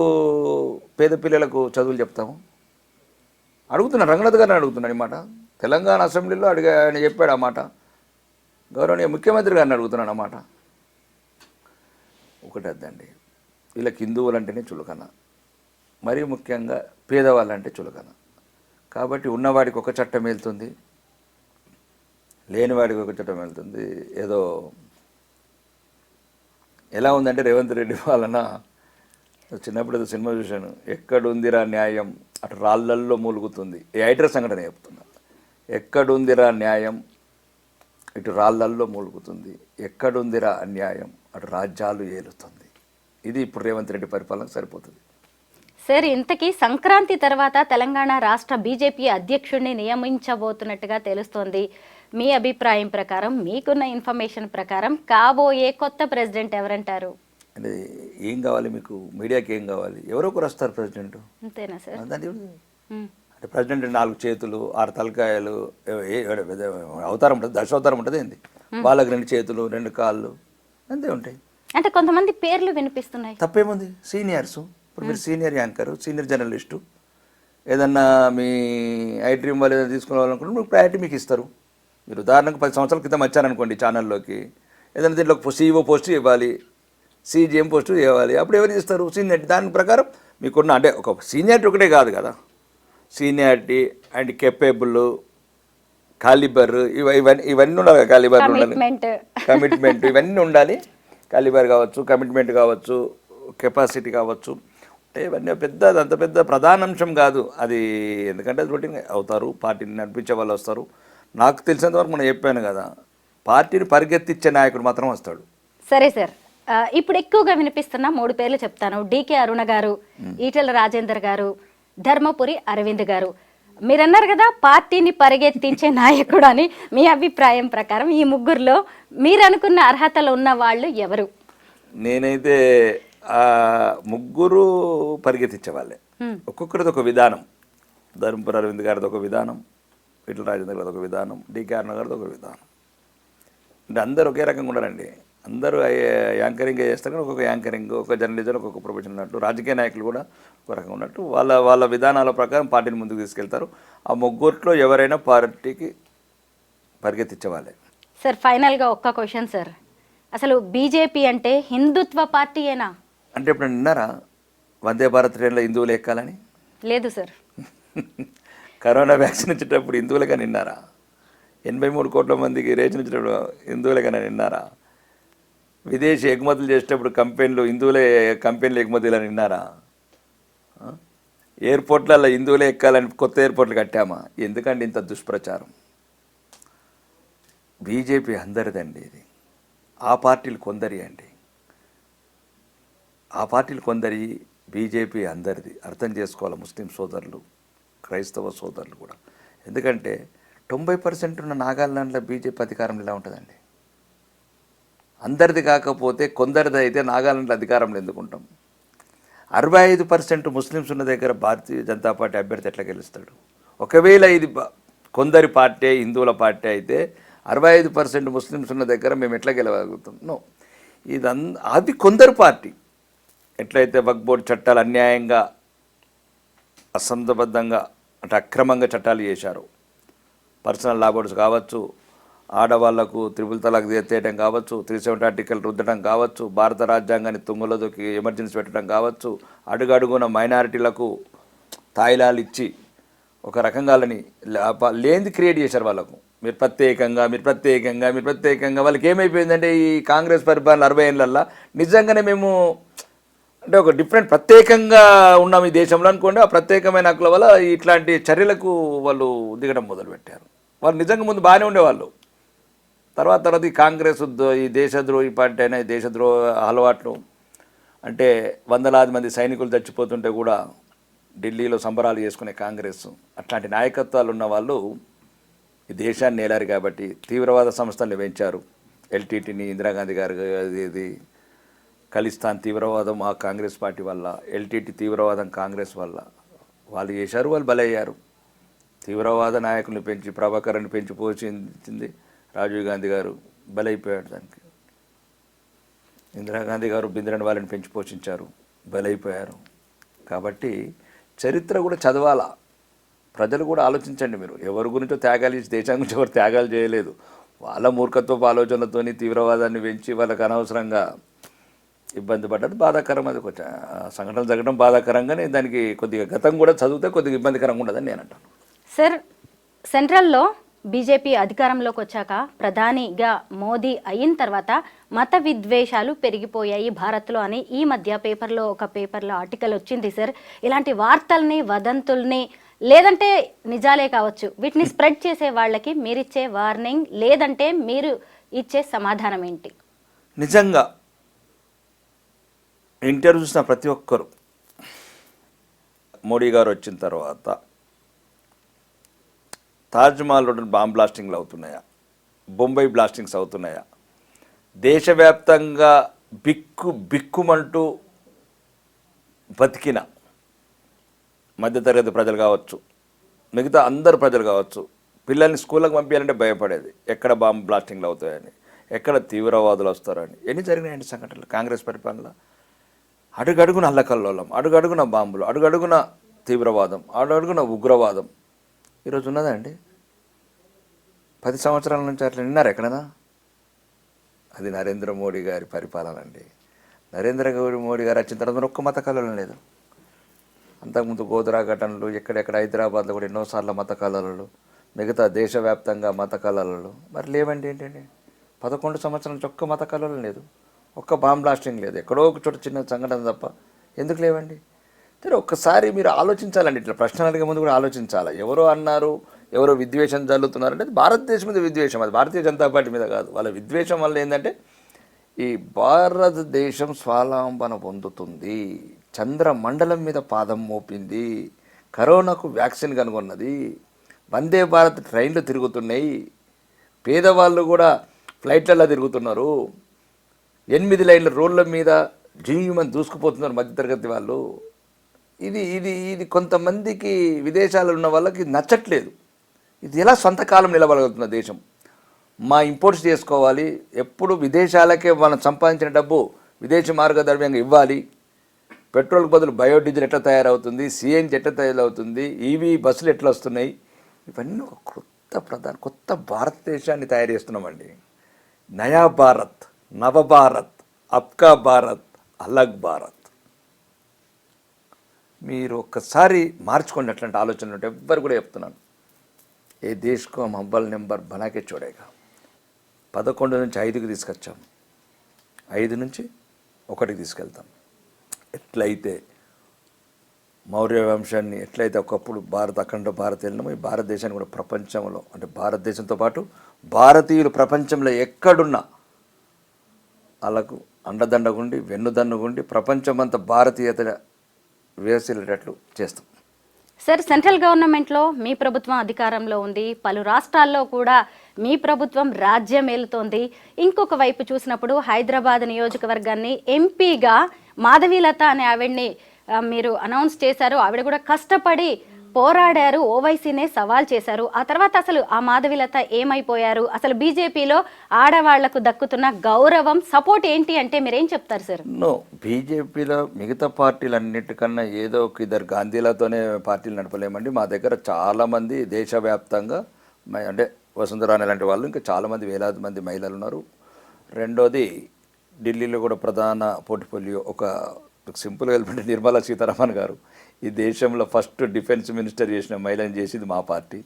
పేద పిల్లలకు చదువులు చెప్తాము. అడుగుతున్నాను, రంగనాథ్ గారిని అడుగుతున్నాను ఈ మాట. తెలంగాణ అసెంబ్లీలో ఆయన చెప్పాడు ఆ మాట. గౌరవనీయ ముఖ్యమంత్రి గారిని అడుగుతున్నాను ఆ మాట. ఒకటి అద్దండి, వీళ్ళకి హిందువులు అంటేనే చులకన, మరీ ముఖ్యంగా పేదవాళ్ళంటే చులకన. కాబట్టి ఉన్నవాడికి ఒక చట్టం వెళ్తుంది, లేనివాడికి ఒక చట్టం వెళ్తుంది. ఏదో ఎలా ఉందంటే రేవంత్ రెడ్డి వాళ్ళన చిన్నప్పుడు ఏదో సినిమా చూశాను, ఎక్కడుందిరా న్యాయం అటు రాళ్ళల్లో మూలుగుతుంది. ఈ హైడ్రా సంఘటన చెప్తున్నా. ఎక్కడుందిరా న్యాయం ఇటు రాళ్ళల్లో మూలుగుతుంది, ఎక్కడుందిరా అన్యాయం అటు రాజ్యాలు ఏలుతుంది. ఇది ఇప్పుడు రేవంత్ రెడ్డి పరిపాలన సరిపోతుంది. సార్, ఇంతకీ సంక్రాంతి తర్వాత తెలంగాణ రాష్ట్ర బీజేపీ అధ్యక్షుడిని నియమించబోతున్నట్టుగా తెలుస్తోంది. మీ అభిప్రాయం ప్రకారం, మీకున్న ఇన్ఫర్మేషన్ ప్రకారం కాబోయే కొత్త ప్రెసిడెంట్ ఎవరంటారు? అంటే ఏం కావాలి మీకు? మీడియాకి ఏం కావాలి? ఎవరో ఒకరు వస్తారు ప్రెసిడెంట్, అంతేనా సార్? అంటే ప్రెసిడెంట్ 4 చేతులు 6 తలకాయలు అవతారం ఉంటుంది, దశావతారం ఉంటుంది ఏంది? వాళ్ళకి 2 చేతులు 2 కాళ్ళు అంతే ఉంటాయి. అంటే కొంతమంది పేర్లు వినిపిస్తున్నాయి. తప్పేముంది? సీనియర్స్. ఇప్పుడు మీరు సీనియర్ యాంకరు, సీనియర్ జర్నలిస్టు, ఏదన్నా మీ ఐడ్రీమ్ వాళ్ళు ఏదైనా తీసుకోవాలనుకుంటే మీకు ప్రయారిటీ మీకు ఇస్తారు. మీరు ఉదాహరణకు 10 సంవత్సరాల క్రితం వచ్చారనుకోండి ఛానల్లోకి, ఏదైనా దీంట్లో CEO పోస్టు ఇవ్వాలి, CGM పోస్టు ఇవ్వాలి, అప్పుడు ఎవరు ఇస్తారు? సీనియారిటీ. దాని ప్రకారం మీకున్న అంటే ఒక సీనియారిటీ ఒకటే కాదు కదా, సీనియారిటీ అండ్ కెపబుల్, కాలిబర్, ఇవన్నీ ఉండాలి. కాలిబర్ ఉండాలి, కమిట్మెంట్ ఇవన్నీ ఉండాలి. కాలిబర్ కావచ్చు, కమిట్మెంట్ కావచ్చు, కెపాసిటీ కావచ్చు. అంటే ఇవన్నీ అంత పెద్ద ప్రధాన అంశం కాదు అది. ఎందుకంటే అది రొటీన్ అవుతారు, పార్టీని నడిపించే వాళ్ళు వస్తారు. నాకు తెలిసినంతవరకు మనం చెప్పాను కదా, పార్టీని పరిగెత్తిచ్చే నాయకుడు మాత్రం వస్తాడు. సరే సార్, ఇప్పుడు ఎక్కువగా వినిపిస్తున్న 3 పేర్లు చెప్తాను. DK అరుణ గారు, ఈటెల రాజేందర్ గారు, ధర్మపురి అరవింద్ గారు. మీరన్నారు కదా పార్టీని పరిగెత్తించే నాయకుడు అని. మీ అభిప్రాయం ప్రకారం ఈ ముగ్గురులో మీరు అనుకున్న అర్హతలు ఉన్న వాళ్ళు ఎవరు? నేనైతే ముగ్గురు పరిగెత్తించే వాళ్ళే. ఒక్కొక్కరిది ఒక విధానం. ధర్మపురి అరవింద్ గారిది ఒక విధానం, ఈటెల రాజేందర్ గారిది ఒక విధానం, DK అరుణ గారిది ఒక విధానం. అంటే అందరూ ఒకే రకంగా ఉండరండి. అందరూ యాంకరింగ్ చేస్తారు కానీ ఒక్కొక్క యాంకరింగ్, ఒక జర్నలిజం, ఒక్కొక్క ప్రొఫెషన్ ఉన్నట్టు, రాజకీయ నాయకులు కూడా ఒక రకంగా ఉన్నట్టు వాళ్ళ విధానాల ప్రకారం పార్టీని ముందుకు తీసుకెళ్తారు. ఆ ముగ్గురిలో ఎవరైనా పార్టీకి పరిగెత్తించే వాళ్ళే. సార్, ఫైనల్గా ఒక్క క్వశ్చన్ సార్. అసలు బీజేపీ అంటే హిందుత్వ పార్టీయేనా? అంటే ఇప్పుడు విన్నారా వందే భారత్ ట్రైన్లో హిందువులు ఎక్కాలని? లేదు సార్. కరోనా వ్యాక్సిన్ ఇచ్చేటప్పుడు హిందువులుగా నిన్నారా? 83 కోట్ల మందికి రేషన్ ఇచ్చేటప్పుడు హిందువులుగా నిన్నారా? విదేశీ ఎగుమతులు చేసేటప్పుడు కంపెనీలు ఎగుమతులు నిన్నారా? ఎయిర్పోర్ట్లలో హిందువులే ఎక్కాలని కొత్త ఎయిర్పోర్ట్లు కట్టామా? ఎందుకండి ఇంత దుష్ప్రచారం? బీజేపీ అందరిదండి, ఇది ఆ పార్టీలు కొందరి అండి, ఆ పార్టీలు కొందరి, బీజేపీ అందరిది. అర్థం చేసుకోవాలి ముస్లిం సోదరులు, క్రైస్తవ సోదరులు కూడా. ఎందుకంటే 90% ఉన్న నాగాలాండ్లో బీజేపీ అధికారంలో ఎలా ఉంటుందండి? అందరిది కాకపోతే కొందరిది అయితే నాగాలాండ్లో అధికారంలో ఎందుకుంటాం? 65% ముస్లిమ్స్ ఉన్న దగ్గర భారతీయ జనతా పార్టీ అభ్యర్థి ఎట్లా గెలుస్తాడు? ఒకవేళ ఇది కొందరి పార్టీ హిందువుల పార్టీ అయితే 65% ముస్లిమ్స్ ఉన్న దగ్గర మేము ఎట్లా గెలవగలుగుతాం? నో, అది కొందరు పార్టీ. ఎట్లయితే వక్ఫ్ బోర్డు చట్టాలు అన్యాయంగా అసంబద్ధంగా అంటే అక్రమంగా చట్టాలు చేశారు, పర్సనల్ లా బోర్డ్స్ కావచ్చు, ఆడవాళ్లకు త్రిపుల్ తలాక్ ఎత్తేయడం కావచ్చు, 370 ఆర్టికల్ రుద్దడం కావచ్చు, భారత రాజ్యాంగాన్ని తుంగలోకి ఎమర్జెన్సీ పెట్టడం కావచ్చు, అడుగడుగున మైనారిటీలకు తాయిలాలు ఇచ్చి ఒక రకంగాలని లేనిది క్రియేట్ చేశారు వాళ్ళకు. మీరు ప్రత్యేకంగా వాళ్ళకి ఏమైపోయిందంటే ఈ కాంగ్రెస్ పరిపాలన 60 ఏళ్ళల్లో నిజంగానే మేము అంటే ఒక ప్రత్యేకంగా ఉన్నాం ఈ దేశంలో అనుకోండి. ఆ ప్రత్యేకమైన హక్కుల వల్ల ఇట్లాంటి చర్యలకు వాళ్ళు దిగడం మొదలుపెట్టారు. వాళ్ళు నిజంగా ముందు బాగానే ఉండేవాళ్ళు. తర్వాత ఈ కాంగ్రెస్ ఈ దేశద్రోహి పార్టీ అయినా ఈ దేశద్రోహ అలవాట్లు అంటే వందలాది మంది సైనికులు చచ్చిపోతుంటే కూడా ఢిల్లీలో సంబరాలు చేసుకునే కాంగ్రెస్, అట్లాంటి నాయకత్వాలు ఉన్న వాళ్ళు ఈ దేశాన్ని నేలారు. కాబట్టి తీవ్రవాద సంస్థల్ని పెంచారు. ఎల్టీటీని ఇందిరాగాంధీ గారు ఇది ఖలిస్తాన్ తీవ్రవాదం ఆ కాంగ్రెస్ పార్టీ వల్ల, ఎల్టీటీ తీవ్రవాదం కాంగ్రెస్ వల్ల వాళ్ళు చేశారు, వాళ్ళు బలయ్యారు. తీవ్రవాద నాయకుల్ని పెంచి ప్రభాకర్ని పెంచి పోషించింది రాజీవ్ గాంధీ గారు, బలైపోయాడు దానికి. ఇందిరాగాంధీ గారు బింద్రన్ వాళ్ళని పెంచి పోషించారు, బలైపోయారు. కాబట్టి చరిత్ర కూడా చదవాలా, ప్రజలు కూడా ఆలోచించండి. మీరు ఎవరి గురించో త్యాగాలు చేసి దేశం గురించి ఎవరు త్యాగాలు చేయలేదు. వాళ్ళ మూర్ఖత్వపు ఆలోచనలతోని తీవ్రవాదాన్ని పెంచి వాళ్ళకి అనవసరంగా ఇబ్బంది పడ్డది బాధాకరం. అది కొంచెం సంఘటనలు జరగడం బాధాకరంగానే, దానికి కొద్దిగా గతం కూడా చదివితే కొద్దిగా ఇబ్బందికరంగా ఉండదని నేను అంటాను. సార్, సెంట్రల్లో బీజేపీ అధికారంలోకి వచ్చాక ప్రధానిగా మోదీ అయిన తర్వాత మత విద్వేషాలు పెరిగిపోయాయి భారత్లో అని ఈ మధ్య ఒక పేపర్లో ఆర్టికల్ వచ్చింది సార్. ఇలాంటి వార్తల్ని, వదంతుల్ని లేదంటే నిజాలే కావచ్చు, వీటిని స్ప్రెడ్ చేసే వాళ్ళకి మీరిచ్చే వార్నింగ్ లేదంటే మీరు ఇచ్చే సమాధానం ఏంటి? నిజంగా ఇంటర్వ్యూ చూసిన ప్రతి ఒక్కరు మోడీ గారు వచ్చిన తర్వాత తాజ్మహల్ రోడ్డు బాంబ్ బ్లాస్టింగ్లు అవుతున్నాయా, బొంబాయి బ్లాస్టింగ్స్ అవుతున్నాయా, దేశవ్యాప్తంగా బిక్కుమంటూ బతికిన మధ్యతరగతి ప్రజలు కావచ్చు, మిగతా అందరు ప్రజలు కావచ్చు, పిల్లల్ని స్కూళ్ళకి పంపించాలంటే భయపడేది, ఎక్కడ బాంబ్ బ్లాస్టింగ్లు అవుతాయని, ఎక్కడ తీవ్రవాదులు వస్తారని. ఎన్ని జరిగినాయండి సంఘటనలు కాంగ్రెస్ పరిపాలనలో? అడుగడుగున అల్లకల్లోలం, అడుగడుగున బాంబులు, అడుగడుగున తీవ్రవాదం, అడుగడుగున ఉగ్రవాదం. ఈరోజు ఉన్నదా అండి? 10 సంవత్సరాల నుంచి అట్లా విన్నారు ఎక్కడైనా? అది నరేంద్ర మోడీ గారి పరిపాలన అండి. నరేంద్ర మోడీ గారు వచ్చిన తర్వాత ఒక్క మత కలవడం లేదు. అంతకుముందు గోధరా ఘటనలు, ఎక్కడెక్కడ హైదరాబాద్లో కూడా ఎన్నోసార్లు మత కలవలు, మిగతా దేశవ్యాప్తంగా మత కలవలు మరి లేవండి. ఏంటండి 11 సంవత్సరాల నుంచి ఒక్క మత కలవలం లేదు, ఒక్క బాంబ్ బ్లాస్టింగ్ లేదు, ఎక్కడో ఒక చోట చిన్న సంఘటన తప్ప. ఎందుకు లేవండి? సరే, ఒక్కసారి మీరు ఆలోచించాలండి. ఇట్లా ప్రశ్నలు అడిగే ముందు కూడా ఆలోచించాలి. ఎవరో అన్నారు, ఎవరో విద్వేషం జల్లుతున్నారంటే అది భారతదేశం మీద విద్వేషం, అది భారతీయ జనతా పార్టీ మీద కాదు. వాళ్ళ విద్వేషం వల్ల ఏంటంటే ఈ భారతదేశం స్వావలంబన పొందుతుంది, చంద్రమండలం మీద పాదం మోపింది, కరోనాకు వ్యాక్సిన్ కనుగొన్నది, వందే భారత్ ట్రైన్లు తిరుగుతున్నాయి, పేదవాళ్ళు కూడా ఫ్లైట్లలో తిరుగుతున్నారు, 8 లైన్ల రోడ్ల మీద జీవమని దూసుకుపోతున్నారు మధ్యతరగతి వాళ్ళు. ఇది ఇది ఇది కొంతమందికి విదేశాల్లో ఉన్న వాళ్ళకి నచ్చట్లేదు. ఇది ఎలా సొంత కాలం నిలబడగలుగుతున్న దేశం? మా ఇంపోర్ట్స్ చేసుకోవాలి, ఎప్పుడు విదేశాలకే మనం సంపాదించిన డబ్బు విదేశీ మార్గద్రవ్యంగా ఇవ్వాలి, పెట్రోల్కి బదులు బయోడీజిల్ ఎట్లా తయారవుతుంది, సిఎన్జి ఎట్లా తయారవుతుంది, ఈవీ బస్సులు ఎట్లా వస్తున్నాయి, ఇవన్నీ ఒక కొత్త భారతదేశాన్ని తయారు చేస్తున్నామండి. నయా భారత్ నవభారత్, అబ్కా భారత్, అలగ్ భారత్. మీరు ఒక్కసారి మార్చుకోండి అట్లాంటి ఆలోచనలు ఉంటే. ఎవ్వరు కూడా చెప్తున్నాను, ఏ దేశకో మొబైల్ నెంబర్ బనాకే చూడేగా. 11 నుంచి 5కి తీసుకొచ్చాం, 5 నుంచి 1కి తీసుకెళ్తాం. ఎట్లయితే మౌర్య వంశాన్ని ఎట్లయితే ఒకప్పుడు అఖండ భారత్ వెళ్ళినామో, ఈ భారతదేశాన్ని కూడా ప్రపంచంలో, అంటే భారతదేశంతో పాటు భారతీయులు ప్రపంచంలో ఎక్కడున్నా వాళ్ళకు అండదండగుండి వెన్నుదన్నుగుండి ప్రపంచమంతా భారతీయత వేసేటట్లు చేస్తాం. సార్, సెంట్రల్ గవర్నమెంట్లో మీ ప్రభుత్వం అధికారంలో ఉంది, పలు రాష్ట్రాల్లో కూడా మీ ప్రభుత్వం రాజ్యం ఏలుతోంది. ఇంకొక వైపు చూసినప్పుడు హైదరాబాద్ నియోజకవర్గాన్ని ఎంపీగా మాధవీలత అనే ఆవిడ్ని మీరు అనౌన్స్ చేశారు. ఆవిడ కూడా కష్టపడి పోరాడారు, ఓవైసీనే సవాల్ చేశారు. ఆ తర్వాత అసలు ఆ మాధవీలత ఏమైపోయారు, అసలు బీజేపీలో ఆడవాళ్లకు దక్కుతున్న గౌరవం, సపోర్ట్ ఏంటి అంటే మీరేం చెప్తారు సార్? నో, బీజేపీలో మిగతా పార్టీలన్నిటికన్నా ఏదో ఒక ఇద్దరు గాంధీలతోనే పార్టీలు నడపలేమండి. మా దగ్గర చాలామంది దేశవ్యాప్తంగా, అంటే వసుంధరాణి లాంటి వాళ్ళు, ఇంకా చాలామంది వేలాది మంది మహిళలు ఉన్నారు. రెండోది, ఢిల్లీలో కూడా ప్రధాన పోర్ట్ఫోలియో ఒక సింపుల్గా వెళ్ళిపోతే నిర్మలా సీతారామన్ గారు ఈ దేశంలో ఫస్ట్ డిఫెన్స్ మినిస్టర్ చేసిన మహిళని చేసింది మా పార్టీ.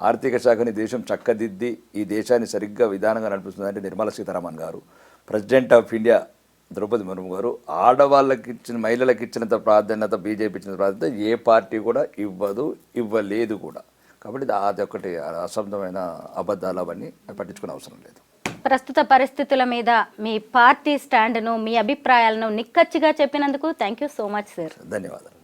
ఆర్థిక శాఖని దేశం చక్కదిద్ది ఈ దేశాన్ని సరిగ్గా విధానంగా నడిపిస్తుందంటే నిర్మలా సీతారామన్ గారు. President of India Droupadi Murmu గారు. ఆడవాళ్ళకి ఇచ్చిన, మహిళలకు ఇచ్చినంత ప్రాధాన్యత బీజేపీ ఇచ్చిన ప్రాధాన్యత ఏ పార్టీ కూడా ఇవ్వలేదు కూడా. కాబట్టి అది ఒకటి అసంబద్ధమైన అబద్ధాలు, అవన్నీ పట్టించుకునే అవసరం లేదు. ప్రస్తుత పరిస్థితుల మీద మీ పార్టీ స్టాండ్ను, మీ అభిప్రాయాలను నిక్కచ్చిగా చెప్పినందుకు thank you so much sir. ధన్యవాదాలు.